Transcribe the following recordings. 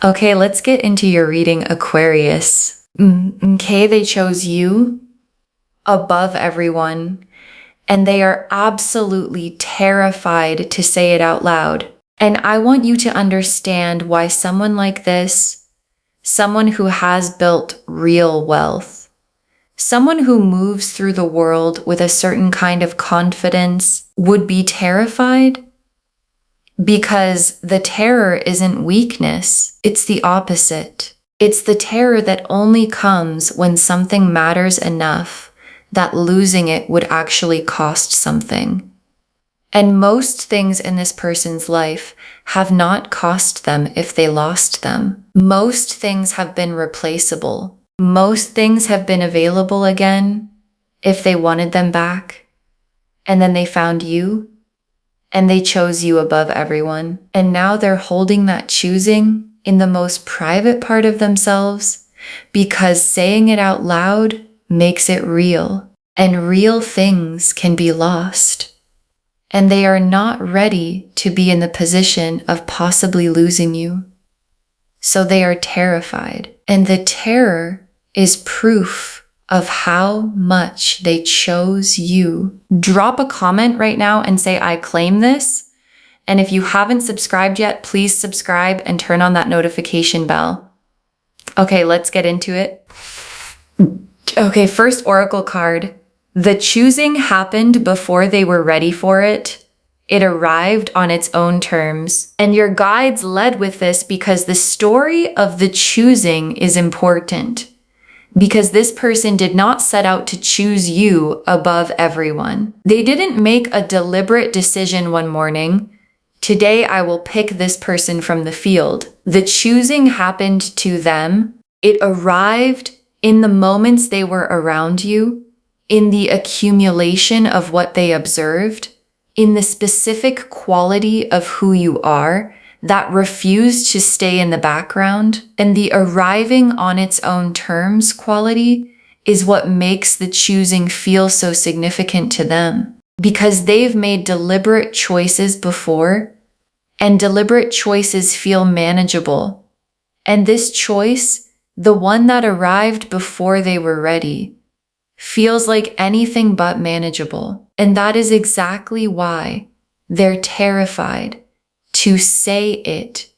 Okay, let's get into your reading, Aquarius. Okay, they chose you above everyone, and they are absolutely terrified to say it out loud. And I want you to understand why someone like this, someone who has built real wealth, someone who moves through the world with a certain kind of confidence, would be terrified. Because the terror isn't weakness, it's the opposite. It's the terror that only comes when something matters enough that losing it would actually cost something. And most things in this person's life have not cost them if they lost them. Most things have been replaceable. Most things have been available again if they wanted them back. And then they found you. And they chose you above everyone. And now they're holding that choosing in the most private part of themselves because saying it out loud makes it real. And real things can be lost. And they are not ready to be in the position of possibly losing you. So they are terrified. And the terror is proof of how much they chose you. Drop a comment right now and say, I claim this. And if you haven't subscribed yet, please subscribe and turn on that notification bell. Okay, let's get into it. Okay, first oracle card. The choosing happened before they were ready for it. It arrived on its own terms. And your guides led with this because the story of the choosing is important. Because this person did not set out to choose you above everyone. They didn't make a deliberate decision one morning. Today I will pick this person from the field. The choosing happened to them. It arrived in the moments they were around you, in the accumulation of what they observed, in the specific quality of who you are, that refused to stay in the background, and the arriving on its own terms quality is what makes the choosing feel so significant to them. Because they've made deliberate choices before, and deliberate choices feel manageable. And this choice, the one that arrived before they were ready, feels like anything but manageable. And that is exactly why they're terrified to say it.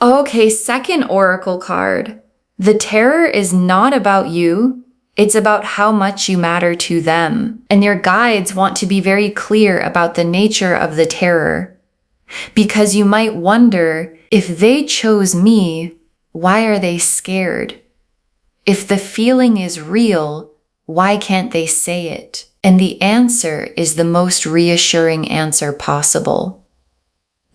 Okay, second oracle card. The terror is not about you. It's about how much you matter to them. And your guides want to be very clear about the nature of the terror. Because you might wonder, if they chose me, why are they scared? If the feeling is real, why can't they say it? And the answer is the most reassuring answer possible.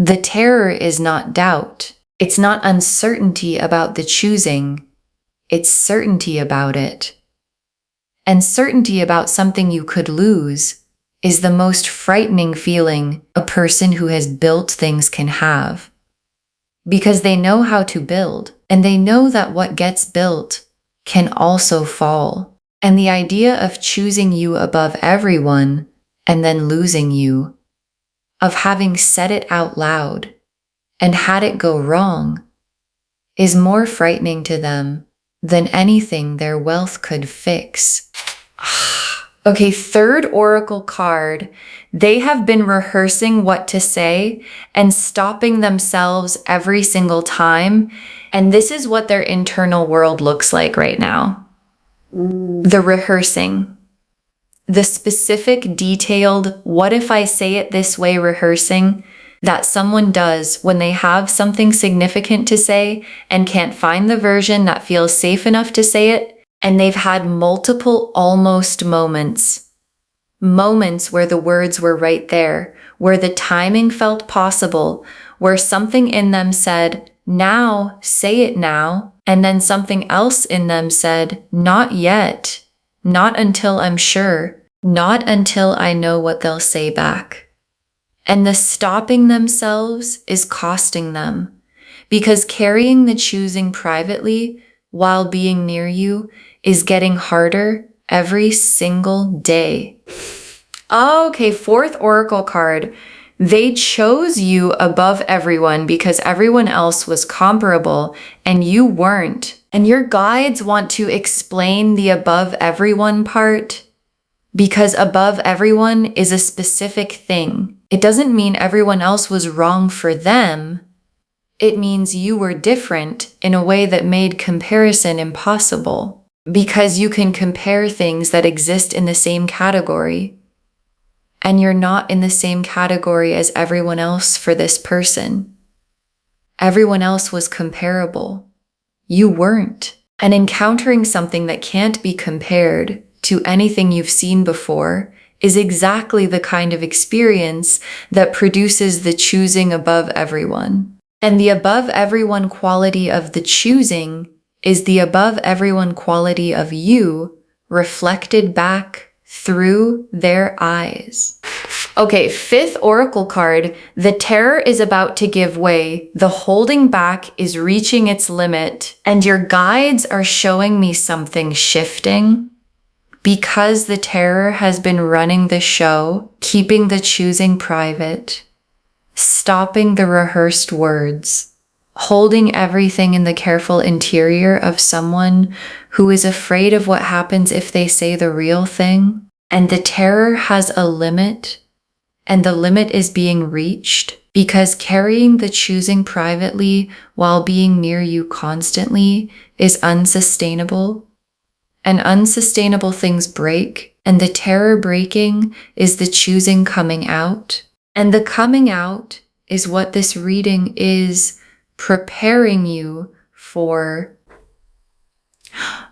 The terror is not doubt. It's not uncertainty about the choosing. It's certainty about it. And certainty about something you could lose is the most frightening feeling a person who has built things can have. Because they know how to build, and they know that what gets built can also fall. And the idea of choosing you above everyone and then losing you, of having said it out loud and had it go wrong, is more frightening to them than anything their wealth could fix. Okay, third oracle card. They have been rehearsing what to say and stopping themselves every single time. And this is what their internal world looks like right now. The rehearsing. The specific, detailed, what if I say it this way rehearsing that someone does when they have something significant to say and can't find the version that feels safe enough to say it, and they've had multiple almost moments. Moments where the words were right there, where the timing felt possible, where something in them said, now, say it now, and then something else in them said, not yet, not until I'm sure. Not until I know what they'll say back. And the stopping themselves is costing them, because carrying the choosing privately while being near you is getting harder every single day. Okay, fourth oracle card. They chose you above everyone because everyone else was comparable and you weren't. And your guides want to explain the above everyone part because above everyone is a specific thing. It doesn't mean everyone else was wrong for them. It means you were different in a way that made comparison impossible because you can compare things that exist in the same category. And you're not in the same category as everyone else for this person. Everyone else was comparable. You weren't. And encountering something that can't be compared to anything you've seen before is exactly the kind of experience that produces the choosing above everyone. And the above everyone quality of the choosing is the above everyone quality of you reflected back through their eyes. Okay, fifth oracle card. The terror is about to give way. The holding back is reaching its limit. And your guides are showing me something shifting because the terror has been running the show, keeping the choosing private, stopping the rehearsed words, holding everything in the careful interior of someone who is afraid of what happens if they say the real thing. And the terror has a limit, and the limit is being reached because carrying the choosing privately while being near you constantly is unsustainable. And unsustainable things break, and the terror breaking is the choosing coming out. And the coming out is what this reading is preparing you for.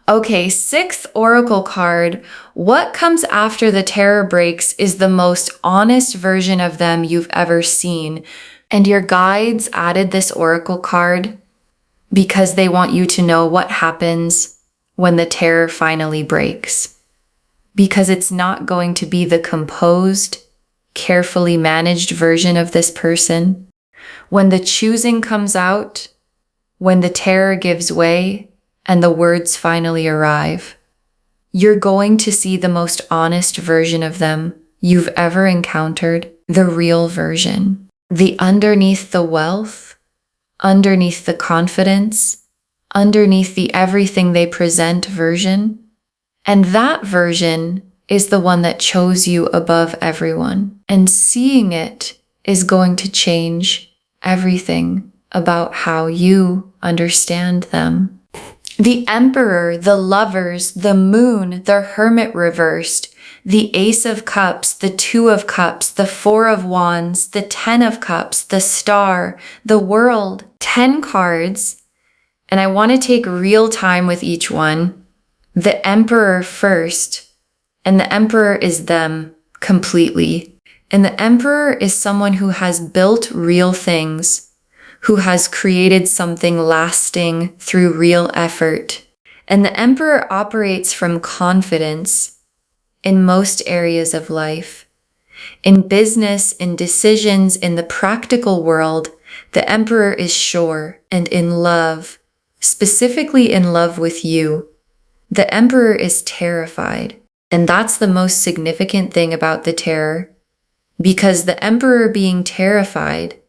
Okay, sixth oracle card. What comes after the terror breaks is the most honest version of them you've ever seen. And your guides added this oracle card because they want you to know what happens when the terror finally breaks. Because it's not going to be the composed, carefully managed version of this person. When the choosing comes out, when the terror gives way, and the words finally arrive, you're going to see the most honest version of them you've ever encountered, the real version. The underneath the wealth, underneath the confidence, underneath the everything they present version. And that version is the one that chose you above everyone. And seeing it is going to change everything about how you understand them. The Emperor, the Lovers, the Moon, the Hermit reversed, the Ace of Cups, the Two of Cups, the Four of Wands, the Ten of Cups, the Star, the World, 10 cards. And I want to take real time with each one. The Emperor first, and the Emperor is them completely. And the Emperor is someone who has built real things, who has created something lasting through real effort. And the Emperor operates from confidence in most areas of life. In business, in decisions, in the practical world, the Emperor is sure and in love, specifically in love with you. The Emperor is terrified. And that's the most significant thing about the terror, because the Emperor being terrified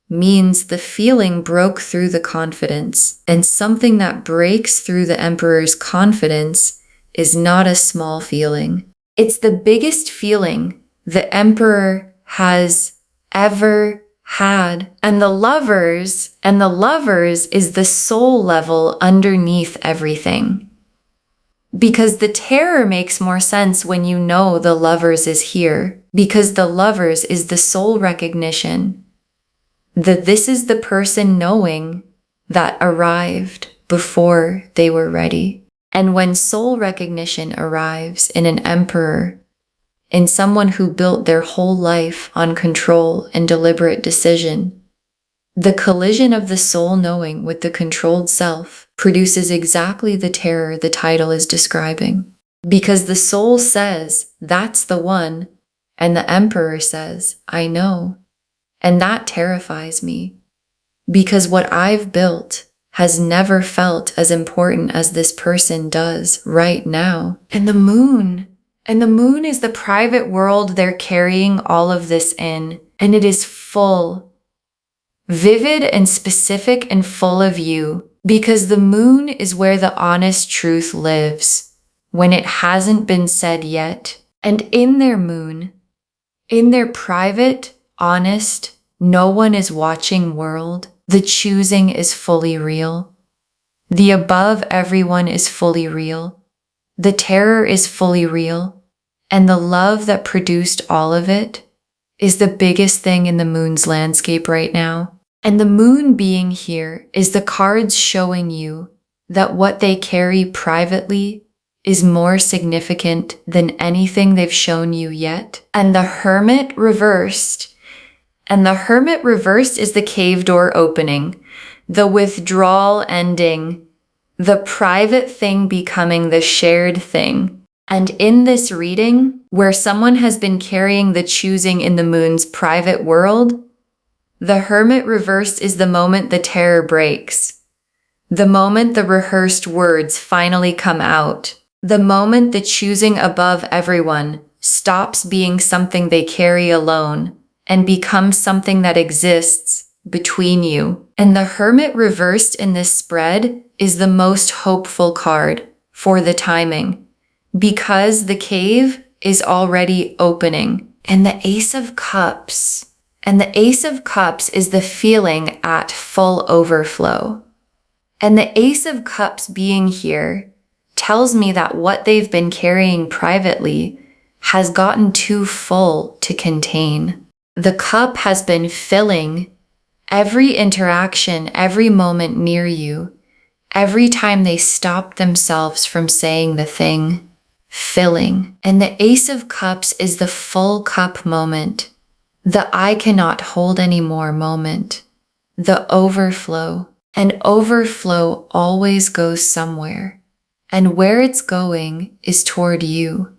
means the feeling broke through the confidence, and something that breaks through the Emperor's confidence is not a small feeling. It's the biggest feeling the Emperor has ever had. And the Lovers is the soul level underneath everything. Because the terror makes more sense when you know the Lovers is here. Because the Lovers is the soul recognition. That this is the person knowing that arrived before they were ready. And when soul recognition arrives in an Emperor, in someone who built their whole life on control and deliberate decision, the collision of the soul knowing with the controlled self produces exactly the terror the title is describing. Because the soul says, that's the one, and the Emperor says, I know. And that terrifies me. Because what I've built has never felt as important as this person does right now. And the moon is the private world they're carrying all of this in. and it is full, vivid and specific and full of you, because the moon is where the honest truth lives when it hasn't been said yet. And in their moon, in their private, honest, no one is watching world, the choosing is fully real. The above everyone is fully real. The terror is fully real. And the love that produced all of it is the biggest thing in the moon's landscape right now. And the moon being here is the cards showing you that what they carry privately is more significant than anything they've shown you yet. And the Hermit reversed. And the Hermit reversed is the cave door opening, the withdrawal ending, the private thing becoming the shared thing. And in this reading, where someone has been carrying the choosing in the moon's private world, the Hermit reversed is the moment the terror breaks, the moment the rehearsed words finally come out, the moment the choosing above everyone stops being something they carry alone and becomes something that exists between you. And the Hermit reversed in this spread is the most hopeful card for the timing, because the cave is already opening. And the Ace of Cups. And the Ace of Cups is the feeling at full overflow. And the Ace of Cups being here tells me that what they've been carrying privately has gotten too full to contain. The cup has been filling every interaction, every moment near you, every time they stop themselves from saying the thing, filling. And the Ace of Cups is the full cup moment, the I cannot hold anymore moment, the overflow. And overflow always goes somewhere. And where it's going is toward you,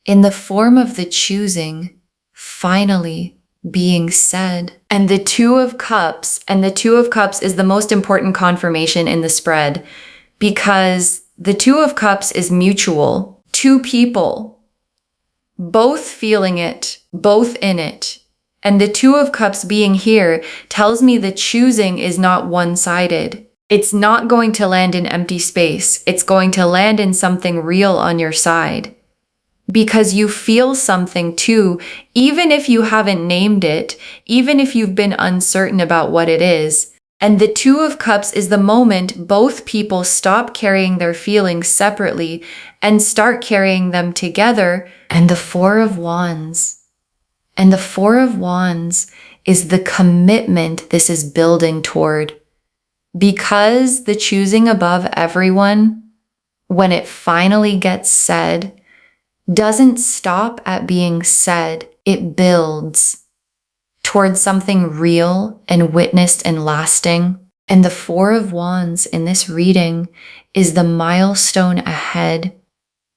in the form of the choosing finally being said. And the Two of Cups, and the Two of Cups is the most important confirmation in the spread, because the Two of Cups is mutual. Two people, both feeling it, both in it. And the Two of Cups being here tells me the choosing is not one-sided. It's not going to land in empty space. It's going to land in something real on your side. Because you feel something too, even if you haven't named it, even if you've been uncertain about what it is. And the Two of Cups is the moment both people stop carrying their feelings separately and start carrying them together. And the Four of Wands. And the Four of Wands is the commitment this is building toward. Because the choosing above everyone, when it finally gets said, doesn't stop at being said. It builds towards something real and witnessed and lasting. And the Four of Wands in this reading is the milestone ahead,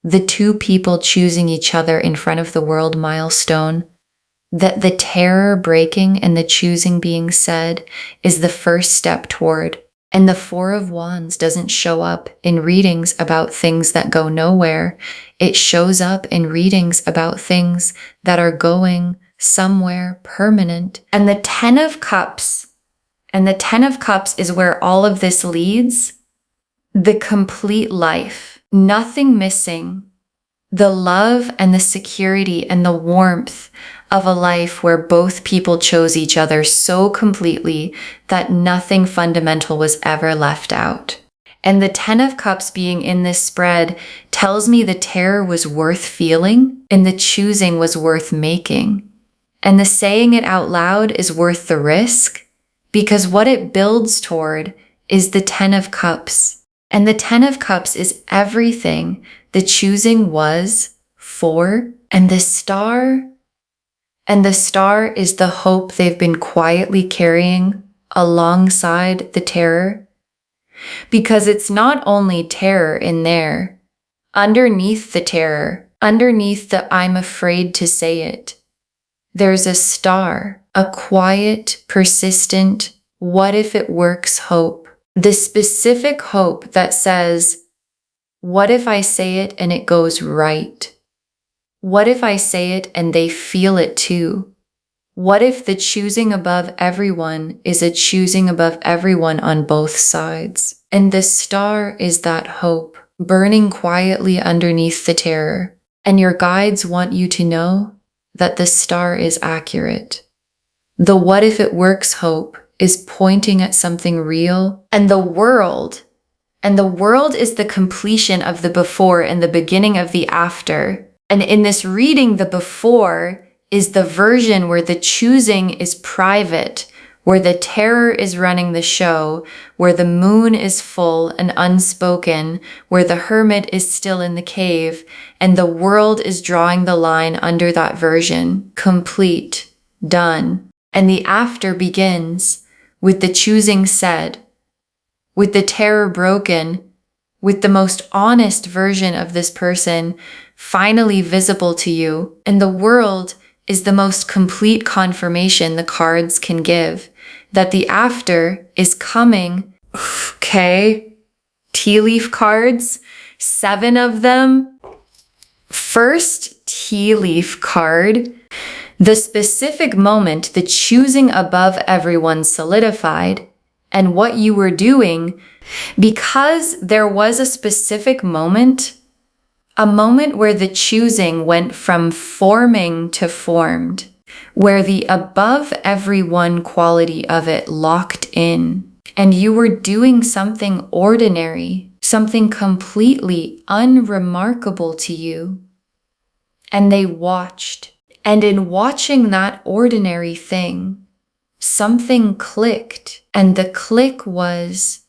the two people choosing each other in front of the world milestone. That the terror breaking and the choosing being said is the first step toward. And the Four of Wands doesn't show up in readings about things that go nowhere. It shows up in readings about things that are going somewhere permanent. And the Ten of Cups, and the Ten of Cups is where all of this leads. The complete life, nothing missing. The love and the security and the warmth of a life where both people chose each other so completely that nothing fundamental was ever left out. And the Ten of Cups being in this spread tells me the terror was worth feeling and the choosing was worth making. And the saying it out loud is worth the risk, because what it builds toward is the Ten of Cups. And the Ten of Cups is everything the choosing was for. And the Star is the hope they've been quietly carrying alongside the terror. Because it's not only terror in there. Underneath the terror, underneath the I'm afraid to say it, there's a star, a quiet, persistent, what if it works hope. The specific hope that says, what if I say it and it goes right? What if I say it and they feel it too? What if the choosing above everyone is a choosing above everyone on both sides? And the star is that hope, burning quietly underneath the terror. And your guides want you to know that the star is accurate. The what if it works hope is pointing at something real, and the world is the completion of the before and the beginning of the after. And in this reading, the before is the version where the choosing is private, where the terror is running the show, where the moon is full and unspoken, where the hermit is still in the cave, and the world is drawing the line under that version, complete, done. And the after begins with the choosing said, with the terror broken, with the most honest version of this person finally visible to you. And the world is the most complete confirmation the cards can give that the after is coming. Okay. Tea leaf cards, 7 of them. First tea leaf card. The specific moment the choosing above everyone solidified and what you were doing, because there was a specific moment, a moment where the choosing went from forming to formed, where the above everyone quality of it locked in, and you were doing something ordinary, something completely unremarkable to you. And they watched. And in watching that ordinary thing, something clicked. And the click was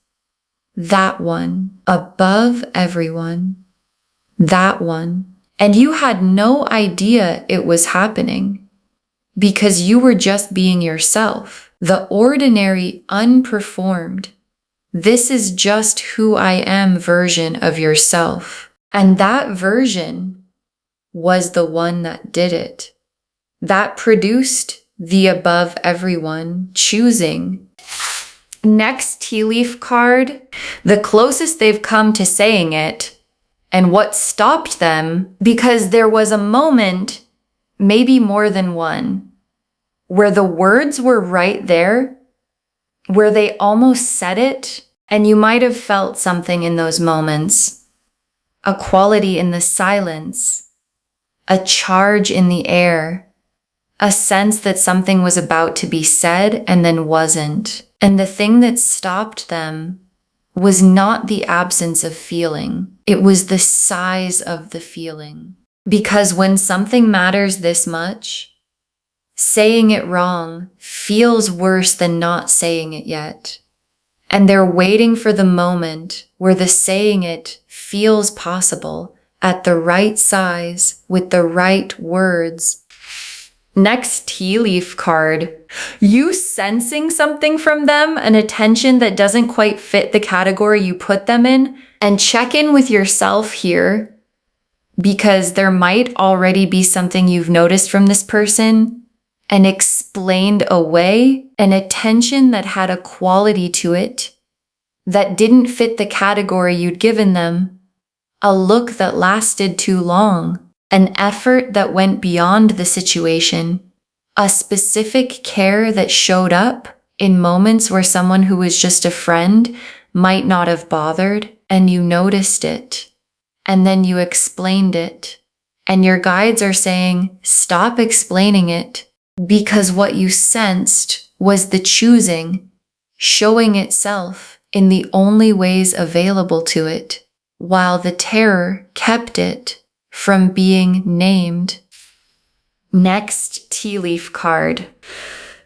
that one above everyone. That one. And you had no idea it was happening because you were just being yourself. The ordinary, unperformed, this is just who I am version of yourself. And that version was the one that did it. That produced the above everyone choosing. Next tea leaf card, the closest they've come to saying it, and what stopped them, because there was a moment, maybe more than one, where the words were right there, where they almost said it, and you might have felt something in those moments, a quality in the silence, a charge in the air, a sense that something was about to be said and then wasn't. And the thing that stopped them was not the absence of feeling. It was the size of the feeling. Because when something matters this much, saying it wrong feels worse than not saying it yet. And they're waiting for the moment where the saying it feels possible at the right size with the right words. Next tea leaf card, you sensing something from them, an attention that doesn't quite fit the category you put them in, and check in with yourself here because there might already be something you've noticed from this person and explained away, an attention that had a quality to it that didn't fit the category you'd given them, a look that lasted too long, an effort that went beyond the situation, a specific care that showed up in moments where someone who was just a friend might not have bothered, and you noticed it, and then you explained it. And your guides are saying, stop explaining it, because what you sensed was the choosing, showing itself in the only ways available to it, while the terror kept it from being named. Next tea leaf card.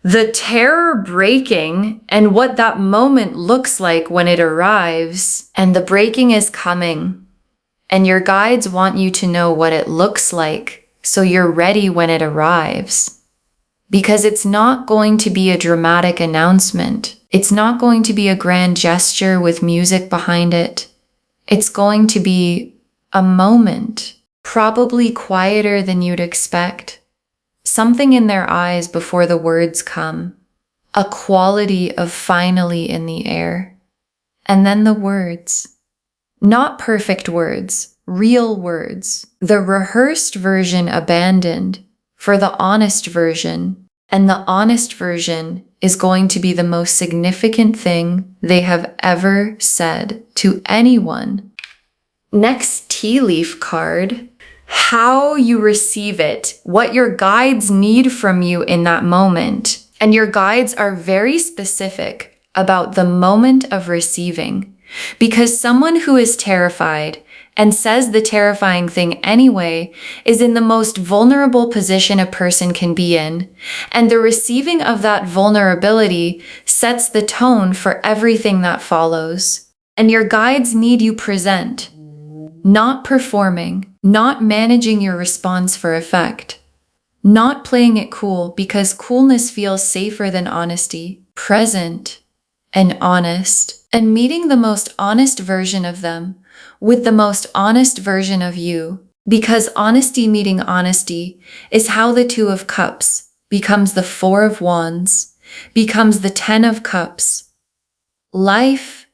The terror breaking and what that moment looks like when it arrives, and the breaking is coming. And your guides want you to know what it looks like so you're ready when it arrives. Because it's not going to be a dramatic announcement. It's not going to be a grand gesture with music behind it. It's going to be a moment. Probably quieter than you'd expect. Something in their eyes before the words come. A quality of finally in the air. And then the words. Not perfect words, real words. The rehearsed version abandoned for the honest version. And the honest version is going to be the most significant thing they have ever said to anyone. Next tea leaf card, how you receive it, what your guides need from you in that moment. And your guides are very specific about the moment of receiving, because someone who is terrified and says the terrifying thing anyway is in the most vulnerable position a person can be in. And the receiving of that vulnerability sets the tone for everything that follows. And your guides need you present, not performing, not managing your response for effect, not playing it cool because coolness feels safer than honesty, present and honest, and meeting the most honest version of them with the most honest version of you, because honesty meeting honesty is how the Two of Cups becomes the Four of Wands, becomes the Ten of Cups. Life.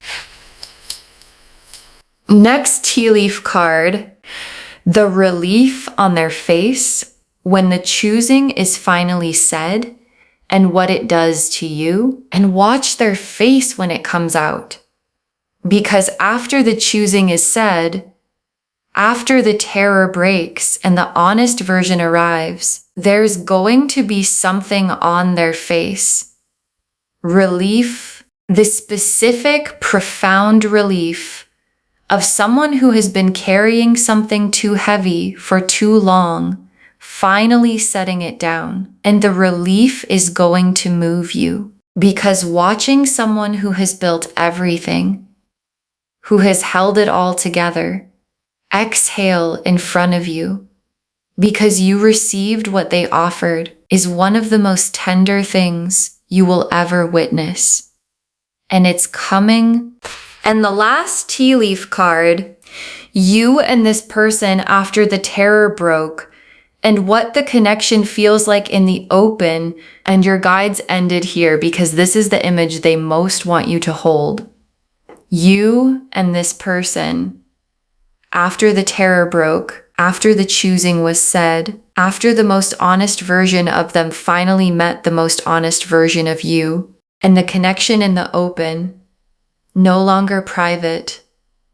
Next tea leaf card, the relief on their face when the choosing is finally said and what it does to you, and watch their face when it comes out. Because after the choosing is said, after the terror breaks and the honest version arrives, there's going to be something on their face. Relief, the specific, profound relief of someone who has been carrying something too heavy for too long, finally setting it down. And the relief is going to move you. Because watching someone who has built everything, who has held it all together, exhale in front of you, because you received what they offered, is one of the most tender things you will ever witness. And it's coming. And the last tea leaf card, you and this person after the terror broke, and what the connection feels like in the open, and your guides ended here because this is the image they most want you to hold. You and this person, after the terror broke, after the choosing was said, after the most honest version of them finally met the most honest version of you, and the connection in the open, no longer private,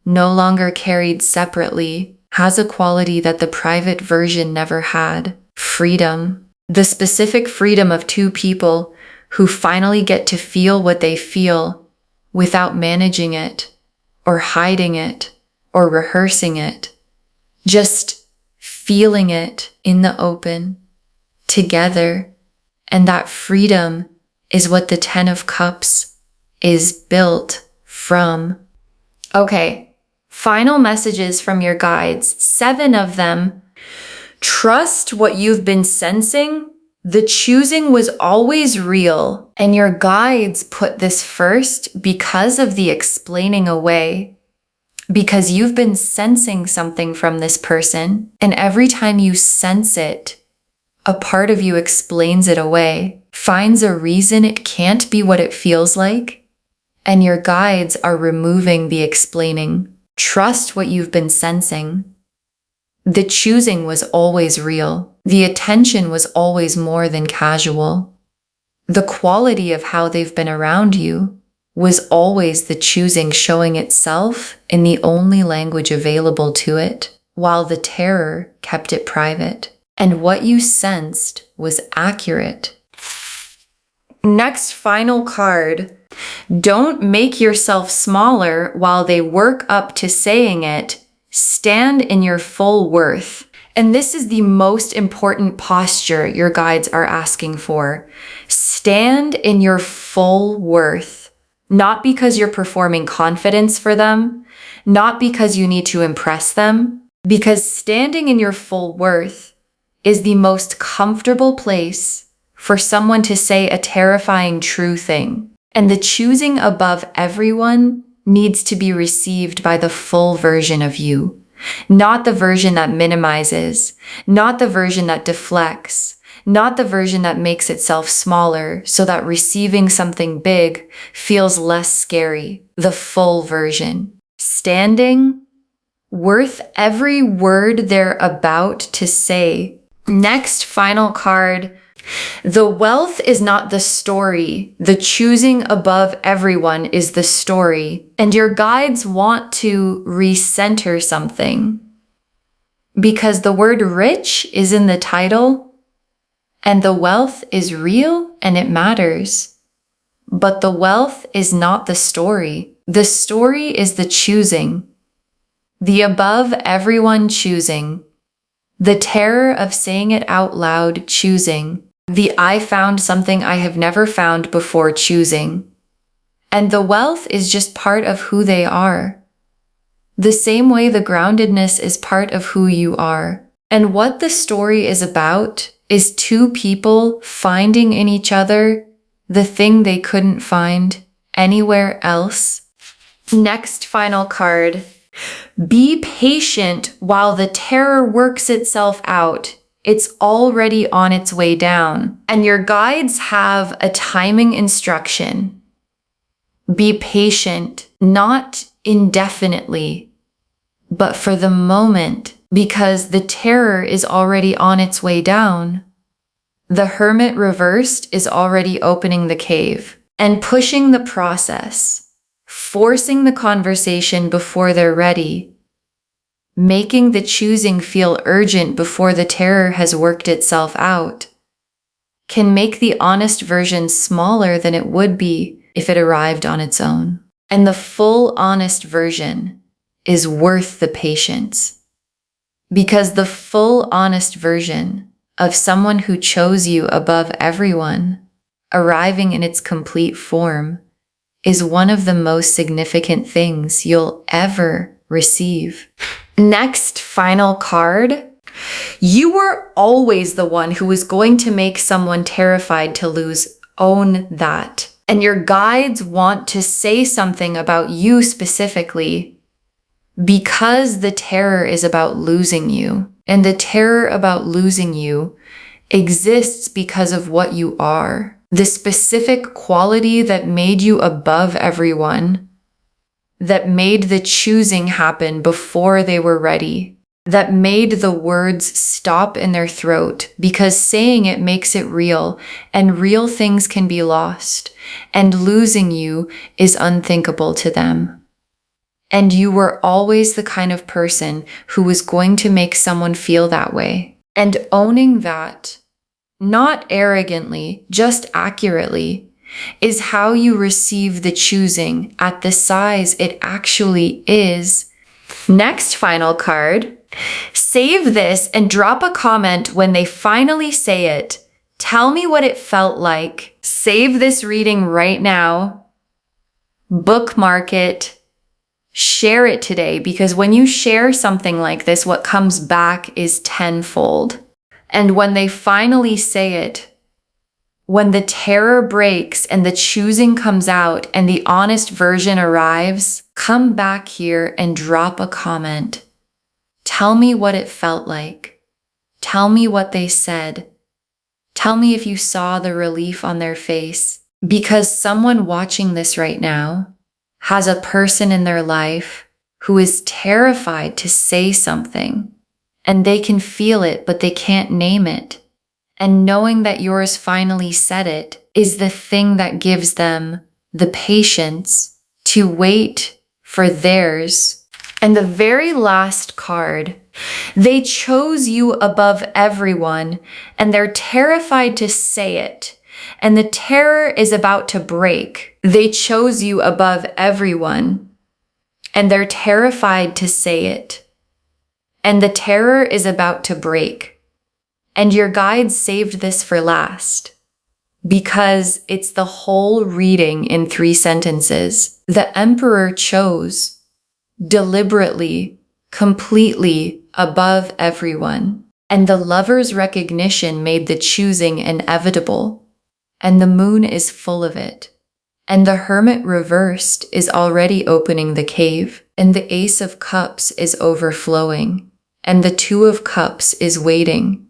no longer carried separately, has a quality that the private version never had. Freedom. The specific freedom of two people who finally get to feel what they feel without managing it, or hiding it, or rehearsing it. Just feeling it in the open, together. And that freedom is what the Ten of Cups is built from. Okay, final messages from your guides, 7 of them. Trust what you've been sensing. The choosing was always real, and your guides put this first because of the explaining away, because you've been sensing something from this person, and every time you sense it, a part of you explains it away, finds a reason it can't be what it feels like, and your guides are removing the explaining. Trust what you've been sensing. The choosing was always real. The attention was always more than casual. The quality of how they've been around you was always the choosing showing itself in the only language available to it, while the terror kept it private. And what you sensed was accurate. Next final card. Don't make yourself smaller while they work up to saying it. Stand in your full worth. And this is the most important posture your guides are asking for. Stand in your full worth. Not because you're performing confidence for them, not because you need to impress them, because standing in your full worth is the most comfortable place for someone to say a terrifying true thing. And the choosing above everyone needs to be received by the full version of you, not the version that minimizes, not the version that deflects, not the version that makes itself smaller so that receiving something big feels less scary. The full version. Standing, worth every word they're about to say. Next final card. The wealth is not the story. The choosing above everyone is the story. And your guides want to recenter something. Because the word rich is in the title, and the wealth is real and it matters. But the wealth is not the story. The story is the choosing. The above everyone choosing. The terror of saying it out loud choosing. The I found something I have never found before choosing. And the wealth is just part of who they are. The same way the groundedness is part of who you are. And what the story is about is two people finding in each other the thing they couldn't find anywhere else. Next final card. Be patient while the terror works itself out. It's already on its way down. And your guides have a timing instruction. Be patient, not indefinitely, but for the moment, because the terror is already on its way down. The Hermit reversed is already opening the cave and pushing the process, forcing the conversation before they're ready, making the choosing feel urgent before the terror has worked itself out, can make the honest version smaller than it would be if it arrived on its own. And the full honest version is worth the patience. Because the full honest version of someone who chose you above everyone, arriving in its complete form, is one of the most significant things you'll ever receive. Next, final card. You were always the one who was going to make someone terrified to lose. Own that. And your guides want to say something about you specifically because the terror is about losing you. And the terror about losing you exists because of what you are. The specific quality that made you above everyone, that made the choosing happen before they were ready, that made the words stop in their throat because saying it makes it real, and real things can be lost, and losing you is unthinkable to them. And you were always the kind of person who was going to make someone feel that way. And owning that, not arrogantly, just accurately, is how you receive the choosing at the size it actually is. Next final card. Save this and drop a comment when they finally say it. Tell me what it felt like. Save this reading right now. Bookmark it. Share it today, because when you share something like this, what comes back is tenfold. And when they finally say it, when the terror breaks and the choosing comes out and the honest version arrives, come back here and drop a comment. Tell me what it felt like. Tell me what they said. Tell me if you saw the relief on their face. Because someone watching this right now has a person in their life who is terrified to say something, and they can feel it, but they can't name it. And knowing that yours finally said it is the thing that gives them the patience to wait for theirs. And the very last card, they chose you above everyone, and they're terrified to say it. And the terror is about to break. They chose you above everyone, and they're terrified to say it. And the terror is about to break. And your guides saved this for last, because it's the whole reading in 3 sentences. The Emperor chose deliberately, completely above everyone. And the Lover's recognition made the choosing inevitable. And the moon is full of it. And the Hermit reversed is already opening the cave. And the Ace of Cups is overflowing. And the Two of Cups is waiting.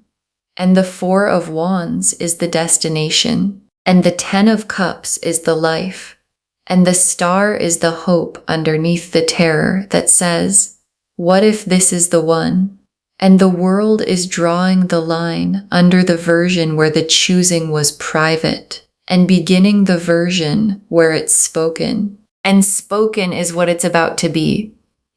And the Four of Wands is the destination. And the 10 of Cups is the life. And the Star is the hope underneath the terror that says, what if this is the one? And the world is drawing the line under the version where the choosing was private and beginning the version where it's spoken. And spoken is what it's about to be.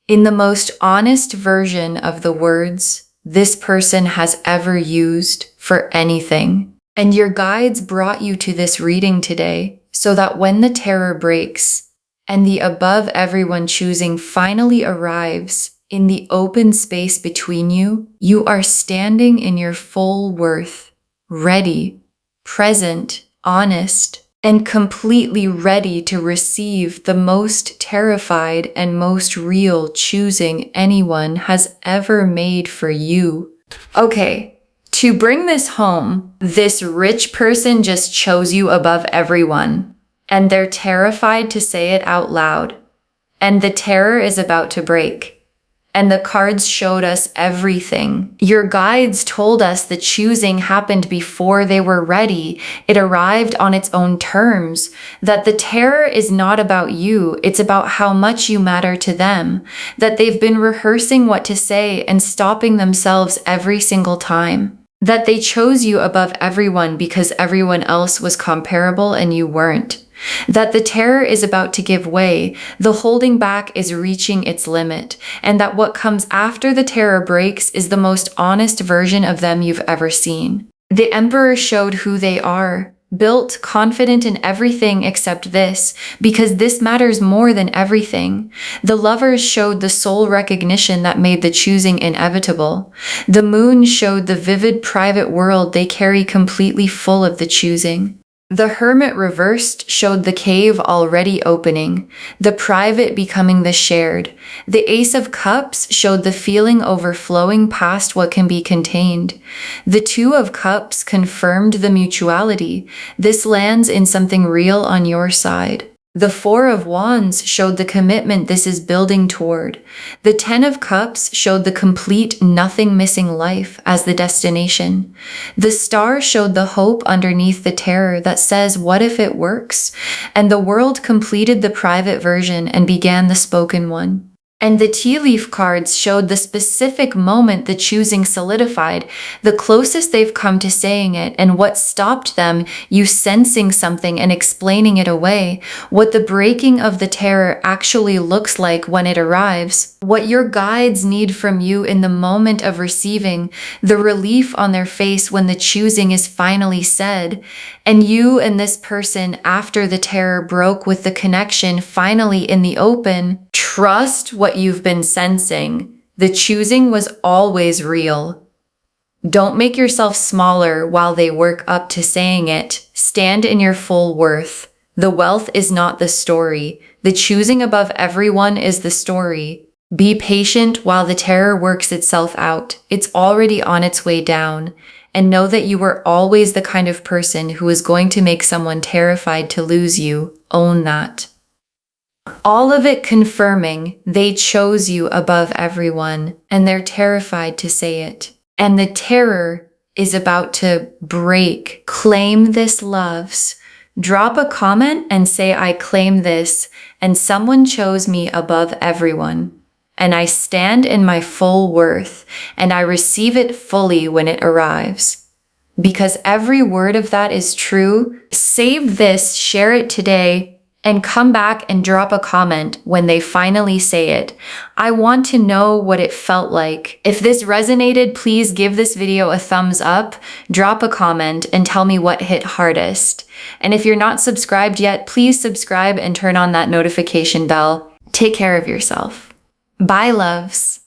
In the most honest version of the words this person has ever used for anything. And your guides brought you to this reading today so that when the terror breaks and the above everyone choosing finally arrives in the open space between you, you are standing in your full worth, ready, present, honest, and completely ready to receive the most terrified and most real choosing anyone has ever made for you. Okay, to bring this home, this rich person just chose you above everyone, and they're terrified to say it out loud, and the terror is about to break. And the cards showed us everything. Your guides told us the choosing happened before they were ready. It arrived on its own terms. That the terror is not about you. It's about how much you matter to them. That they've been rehearsing what to say and stopping themselves every single time. That they chose you above everyone because everyone else was comparable and you weren't. That the terror is about to give way, the holding back is reaching its limit, and that what comes after the terror breaks is the most honest version of them you've ever seen. The Emperor showed who they are, built, confident in everything except this, because this matters more than everything. The Lovers showed the soul recognition that made the choosing inevitable. The Moon showed the vivid private world they carry completely full of the choosing. The Hermit reversed showed the cave already opening, the private becoming the shared. The Ace of Cups showed the feeling overflowing past what can be contained. The Two of Cups confirmed the mutuality. This lands in something real on your side. The Four of Wands showed the commitment this is building toward. The Ten of Cups showed the complete, nothing missing life as the destination. The Star showed the hope underneath the terror that says, what if it works? And the World completed the private version and began the spoken one. And the tea leaf cards showed the specific moment the choosing solidified, the closest they've come to saying it, and what stopped them, you sensing something and explaining it away, what the breaking of the terror actually looks like when it arrives, what your guides need from you in the moment of receiving, the relief on their face when the choosing is finally said, and you and this person after the terror broke with the connection finally in the open. Trust what you've been sensing. The choosing was always real. Don't make yourself smaller while they work up to saying it. Stand in your full worth. The wealth is not the story. The choosing above everyone is the story. Be patient while the terror works itself out. It's already on its way down. And know that you were always the kind of person who is going to make someone terrified to lose you. Own that. All of it confirming they chose you above everyone, and they're terrified to say it. And the terror is about to break. Claim this, loves. Drop a comment and say, I claim this, and someone chose me above everyone. And I stand in my full worth, and I receive it fully when it arrives. Because every word of that is true. Save this, share it today, and come back and drop a comment when they finally say it. I want to know what it felt like. If this resonated, please give this video a thumbs up, drop a comment, and tell me what hit hardest. And if you're not subscribed yet, please subscribe and turn on that notification bell. Take care of yourself. Bye, loves.